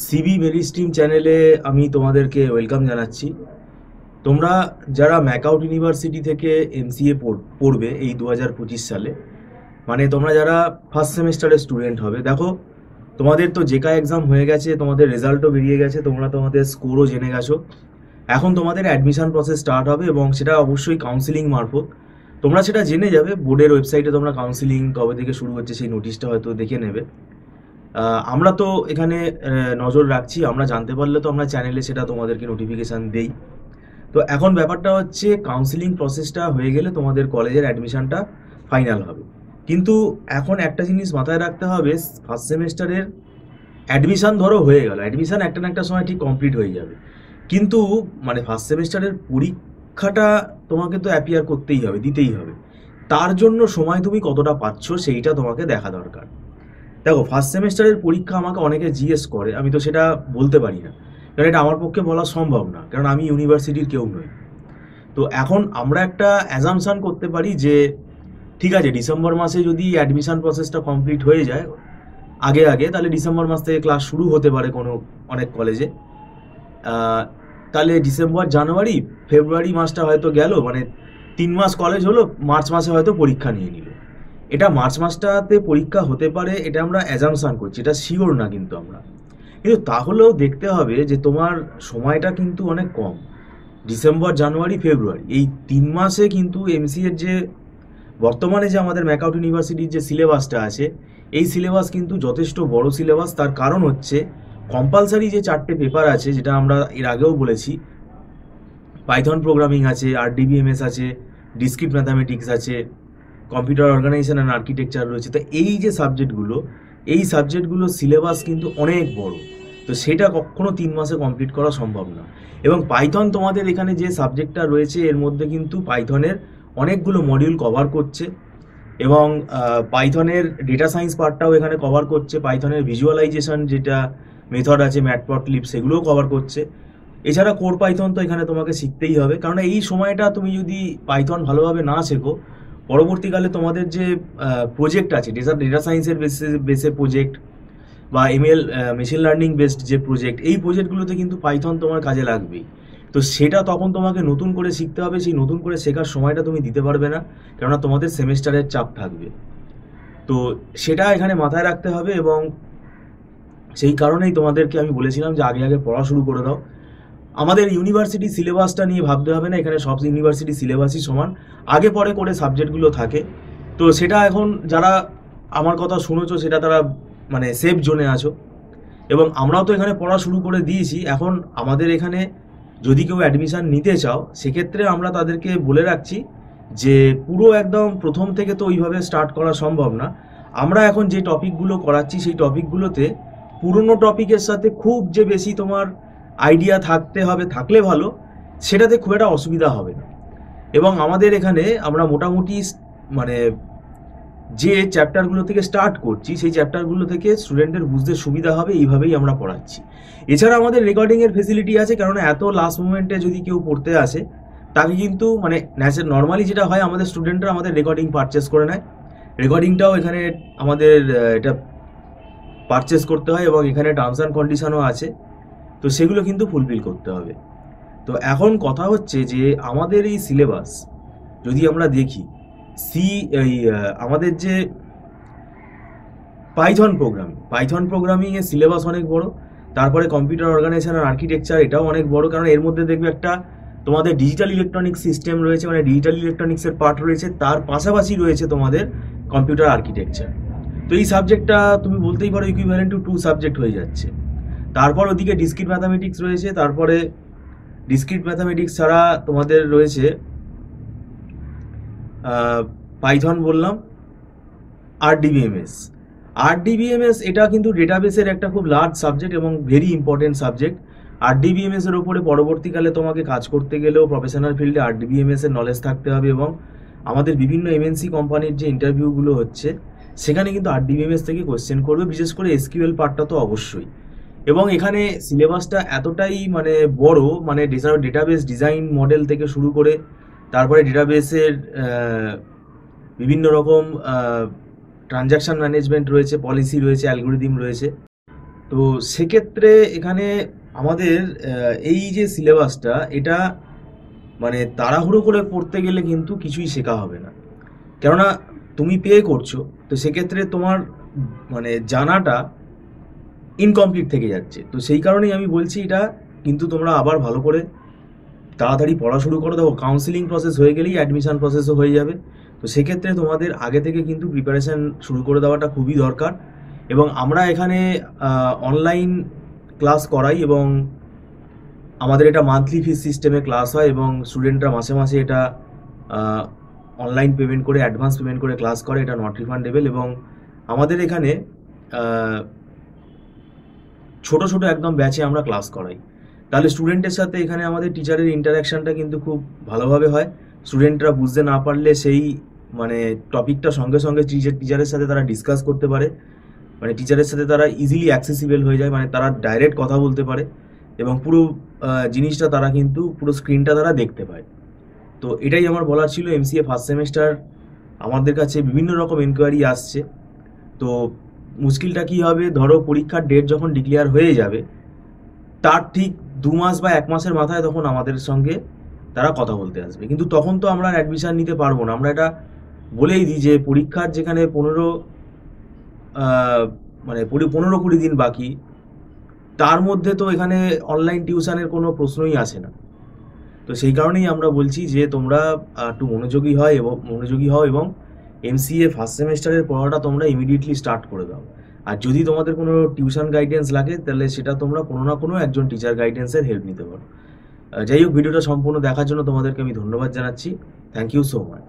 CB Mary stream চ্যানেলে আমি তোমাদেরকে ওয়েলকাম জানাচ্ছি। তোমরা যারা ম্যাকআউট ইউনিভার্সিটি থেকে এমসিএ পড়বে এই 2025 সালে, মানে তোমরা যারা ফার্স্ট সেমিস্টারের স্টুডেন্ট হবে, দেখো তোমাদের তো জেকা এক্সাম হয়ে গেছে, তোমাদের রেজাল্টও বেরিয়ে গেছে, তোমরা তোমাদের স্কোরও জেনে গেছো। এখন তোমাদের অ্যাডমিশন প্রসেস স্টার্ট হবে এবং সেটা অবশ্যই কাউন্সিলিং মারফত তোমরা সেটা জেনে যাবে। বোর্ডের ওয়েবসাইটে তোমরা কাউন্সিলিং কবে থেকে শুরু হচ্ছে সেই নোটিশটা হয়তো দেখে নেবে। আমরা তো এখানে নজর রাখছি, আমরা জানতে পারলে তো আমরা চ্যানেলে সেটা তোমাদেরকে নোটিফিকেশান দেই। তো এখন ব্যাপারটা হচ্ছে কাউন্সিলিং প্রসেসটা হয়ে গেলে তোমাদের কলেজের অ্যাডমিশনটা ফাইনাল হবে। কিন্তু এখন একটা জিনিস মাথায় রাখতে হবে, ফার্স্ট সেমিস্টারের অ্যাডমিশন ধরো হয়ে গেল, অ্যাডমিশন একটা না একটা সময় ঠিক কমপ্লিট হয়ে যাবে, কিন্তু মানে ফার্স্ট সেমিস্টারের পরীক্ষাটা তোমাকে তো অ্যাপিয়ার করতেই হবে, দিতেই হবে। তার জন্য সময় তুমি কতটা পাচ্ছ সেইটা তোমাকে দেখা দরকার। দেখো, ফার্স্ট সেমিস্টারের পরীক্ষা আমাকে অনেকে জিজ্ঞেস করে, আমি তো সেটা বলতে পারি না, কারণ এটা আমার পক্ষে বলা সম্ভব না, কারণ আমি ইউনিভার্সিটির কেউ নই। তো এখন আমরা একটা অ্যাজামশন করতে পারি যে ঠিক আছে, ডিসেম্বর মাসে যদি অ্যাডমিশন প্রসেসটা কমপ্লিট হয়ে যায় আগে আগে, তাহলে ডিসেম্বর মাস থেকে ক্লাস শুরু হতে পারে কোনো অনেক কলেজে। তাহলে ডিসেম্বর, জানুয়ারি, ফেব্রুয়ারি মাসটা হয়তো গেল, মানে 3 মাস কলেজ হলো, মার্চ মাসে হয়তো পরীক্ষা নিয়ে নিল। এটা মার্চ মাসটাতে পরীক্ষা হতে পারে, এটা আমরা অ্যাজামশন করছি, এটা শিওর না কিন্তু আমরা। কিন্তু তাহলেও দেখতে হবে যে তোমার সময়টা কিন্তু অনেক কম। ডিসেম্বর, জানুয়ারি, ফেব্রুয়ারি এই 3 মাসে কিন্তু এমসিএর যে বর্তমানে যে আমাদের ম্যাকআউট ইউনিভার্সিটির যে সিলেবাসটা আছে, এই সিলেবাস কিন্তু যথেষ্ট বড় সিলেবাস। তার কারণ হচ্ছে কম্পালসারি যে 4টে পেপার আছে, যেটা আমরা এর আগেও বলেছি, পাইথন প্রোগ্রামিং আছে, আরডিবিএমএস আছে, ডিসক্রিট ম্যাথামেটিক্স আছে, কম্পিউটার অর্গানাইজেশন অ্যান্ড আর্কিটেকচার রয়েছে। তো এই যে সাবজেক্টগুলো, এই সাবজেক্টগুলোর সিলেবাস কিন্তু অনেক বড়। তো সেটা কখনো 3 মাসে কমপ্লিট করা সম্ভব না। এবং পাইথন তোমাদের এখানে যে সাবজেক্টটা রয়েছে, এর মধ্যে কিন্তু পাইথনের অনেকগুলো মডিউল কভার করছে, এবং পাইথনের ডেটা সায়েন্স পার্টটাও এখানে কভার করছে, পাইথনের ভিজুয়ালাইজেশন যেটা মেথড আছে, ম্যাটপ্লটলিব, সেগুলোও কভার করছে। এছাড়া কোর পাইথন তো এখানে তোমাকে শিখতেই হবে, কারণ এই সময়টা তুমি যদি পাইথন ভালোভাবে না শেখো, পরবর্তীকালে তোমাদের যে প্রজেক্ট আছে, ডেটা সায়েন্সের বেসে প্রজেক্ট বা এমএল মেশিন লার্নিং বেসড যে প্রজেক্ট, এই প্রজেক্টগুলোতে কিন্তু পাইথন তোমার কাজে লাগবেই। তো সেটা তখন তোমাকে নতুন করে শিখতে হবে, সেই নতুন করে শেখার সময়টা তুমি দিতে পারবে না, কেননা তোমাদের সেমেস্টারের চাপ থাকবে। তো সেটা এখানে মাথায় রাখতে হবে, এবং সেই কারণেই তোমাদেরকে আমি বলেছিলাম যে আগে আগে পড়া শুরু করে দাও। আমাদের ইউনিভার্সিটি সিলেবাসটা নিয়ে ভাবতে হবে না, এখানে সব ইউনিভার্সিটি সিলেবাসই সমান, আগে পরে করে সাবজেক্টগুলো থাকে। তো সেটা এখন যারা আমার কথা শুনেছো, সেটা তারা মানে সেফ জোনে আছো, এবং আমরাও তো এখানে পড়া শুরু করে দিয়েছি। এখন আমাদের এখানে যদি কেউ অ্যাডমিশান নিতে চাও, সেক্ষেত্রে আমরা তাদেরকে বলে রাখছি যে পুরো একদম প্রথম থেকে তো ওইভাবে স্টার্ট করা সম্ভব না। আমরা এখন যে টপিকগুলো করাচ্ছি, সেই টপিকগুলোতে পুরনো টপিকের সাথে খুব যে বেশি তোমার আইডিয়া থাকতে হবে, থাকলে ভালো, সেটাতে খুব একটা অসুবিধা হবে না। এবং আমাদের এখানে আমরা মোটামুটি মানে যে চ্যাপ্টারগুলো থেকে স্টার্ট করছি, সেই চ্যাপ্টারগুলো থেকে স্টুডেন্টের বুঝতে সুবিধা হবে, এইভাবেই আমরা পড়াচ্ছি। এছাড়া আমাদের রেকর্ডিংয়ের ফেসিলিটি আছে, কারণ এত লাস্ট মোমেন্টে যদি কেউ পড়তে আসে, তাকে কিন্তু মানে নর্মালি যেটা হয়, আমাদের স্টুডেন্টরা আমাদের রেকর্ডিং পারচেস করে নেয়। রেকর্ডিংটাও এখানে আমাদের এটা পারচেস করতে হয়, এবং এখানে টার্মস অ্যান্ড কন্ডিশনও আছে, তো সেগুলো কিন্তু ফুলফিল করতে হবে। তো এখন কথা হচ্ছে যে আমাদের এই সিলেবাস যদি আমরা দেখি, এই আমাদের যে পাইথন প্রোগ্রামিংয়ের সিলেবাস অনেক বড়। তারপরে কম্পিউটার অর্গানাইজেশন আর আর্কিটেকচার, এটাও অনেক বড়, কারণ এর মধ্যে দেখবে একটা তোমাদের ডিজিটাল ইলেকট্রনিক সিস্টেম রয়েছে, মানে ডিজিটাল ইলেকট্রনিক্সের পার্ট রয়েছে, তার পাশাপাশি রয়েছে তোমাদের কম্পিউটার আর্কিটেকচার। তো এই সাবজেক্টটা তুমি বলতেই পারো ইকুইভ্যালেন্ট টু 2 সাবজেক্ট হয়ে যাচ্ছে। তারপর ওদিকে ডিসক্রিট ম্যাথামেটিক্স রয়েছে, তারপরে ডিসক্রিট ম্যাথামেটিক্স ছাড়া তোমাদের রয়েছে পাইথন বললাম, আরডিবিএমএস এটা কিন্তু ডেটাবেসের একটা খুব লার্জ সাবজেক্ট এবং ভেরি ইম্পর্টেন্ট সাবজেক্ট। আরডিবিএমএস এর উপরে পরবর্তীকালে তোমাকে কাজ করতে গেলেও প্রফেশনাল ফিল্ডে আরডিবিএমএস এর নলেজ থাকতে হবে, এবং আমাদের বিভিন্ন এমএনসি কোম্পানির যে ইন্টারভিউগুলো হচ্ছে, সেখানে কিন্তু আরডিবিএমএস থেকে কোয়েশ্চেন করবে, বিশেষ করে এসকিউএল পার্টটা তো অবশ্যই। এবং এখানে সিলেবাসটা এতটাই মানে বড়, মানে ডেটাবেস ডিজাইন মডেল থেকে শুরু করে, তারপরে ডেটাবেসের বিভিন্ন রকম ট্রানজাকশন ম্যানেজমেন্ট রয়েছে, পলিসি রয়েছে, অ্যালগোরিদম রয়েছে। তো সেক্ষেত্রে এখানে আমাদের এই যে সিলেবাসটা, এটা মানে তাড়াহুড়ো করে পড়তে গেলে কিন্তু কিছুই শেখা হবে না। কেননা তুমি পে করছো, তো সেক্ষেত্রে তোমার মানে জানাটা ইনকমপ্লিট থেকে যাচ্ছে। তো সেই কারণেই আমি বলছি এটা কিন্তু তোমরা আবার ভালো করে তাড়াতাড়ি পড়া শুরু করো। দেখো, কাউন্সিলিং প্রসেস হয়ে গেলেই অ্যাডমিশন প্রসেসও হয়ে যাবে। তো সেক্ষেত্রে তোমাদের আগে থেকে কিন্তু প্রিপারেশান শুরু করে দেওয়াটা খুবই দরকার। এবং আমরা এখানে অনলাইন ক্লাস করাই, এবং আমাদের এটা মান্থলি ফিস সিস্টেমে ক্লাস হয়, এবং স্টুডেন্টরা মাসে মাসে এটা অনলাইন পেমেন্ট করে, অ্যাডভান্স পেমেন্ট করে ক্লাস করে, এটা নট রিফান্ডেবল। এবং আমাদের এখানে আহ, ছোট ছোট একদম ব্যাচে আমরা ক্লাস করাই। তাহলে স্টুডেন্টের সাথে এখানে আমাদের টিচারের ইন্টারাকশনটা কিন্তু খুব ভালোভাবে হয়। স্টুডেন্টরা বুঝতে না পারলে সেই মানে টপিকটা সঙ্গে সঙ্গে টিচারের সাথে তারা ডিসকাস করতে পারে, মানে টিচারের সাথে তারা ইজিলি অ্যাক্সেসিবল হয়ে যায়, মানে তারা ডাইরেক্ট কথা বলতে পারে, এবং পুরো জিনিসটা তারা কিন্তু পুরো স্ক্রিনটা তারা দেখতে পায়। তো এটাই আমার বলার ছিল। এমসিএ ফার্স্ট সেমেস্টার আমাদের কাছে বিভিন্ন রকম এনকোয়ারি আসছে। তো মুশকিলটা কি হবে, ধরো পরীক্ষার ডেট যখন ডিক্লেয়ার হয়ে যাবে, তার ঠিক 2 মাস বা 1 মাসের মাথায় তখন আমাদের সঙ্গে তারা কথা বলতে আসবে। কিন্তু তখন তো আমরা অ্যাডমিশন নিতে পারবো না। আমরা এটা বলেই দিই যে পরীক্ষার যেখানে 15-20 দিন বাকি, তার মধ্যে তো এখানে অনলাইন টিউশনের কোনো প্রশ্নই আসে না। তো সেই কারণেই আমরা বলছি যে তোমরা একটু মনোযোগী হও, এবং এমসিএ ফার্স্ট সেমেস্টারের পড়াটা তোমরা ইমিডিয়েটলি স্টার্ট করে দাও। আর যদি তোমাদের কোনো টিউশন গাইডেন্স লাগে, তাহলে সেটা তোমরা কোনো না কোনো একজন টিচার গাইডেন্সের হেল্প নিতে পারো। যাই হোক, ভিডিওটা সম্পূর্ণ দেখার জন্য তোমাদেরকে আমি ধন্যবাদ জানাচ্ছি। Thank you so much.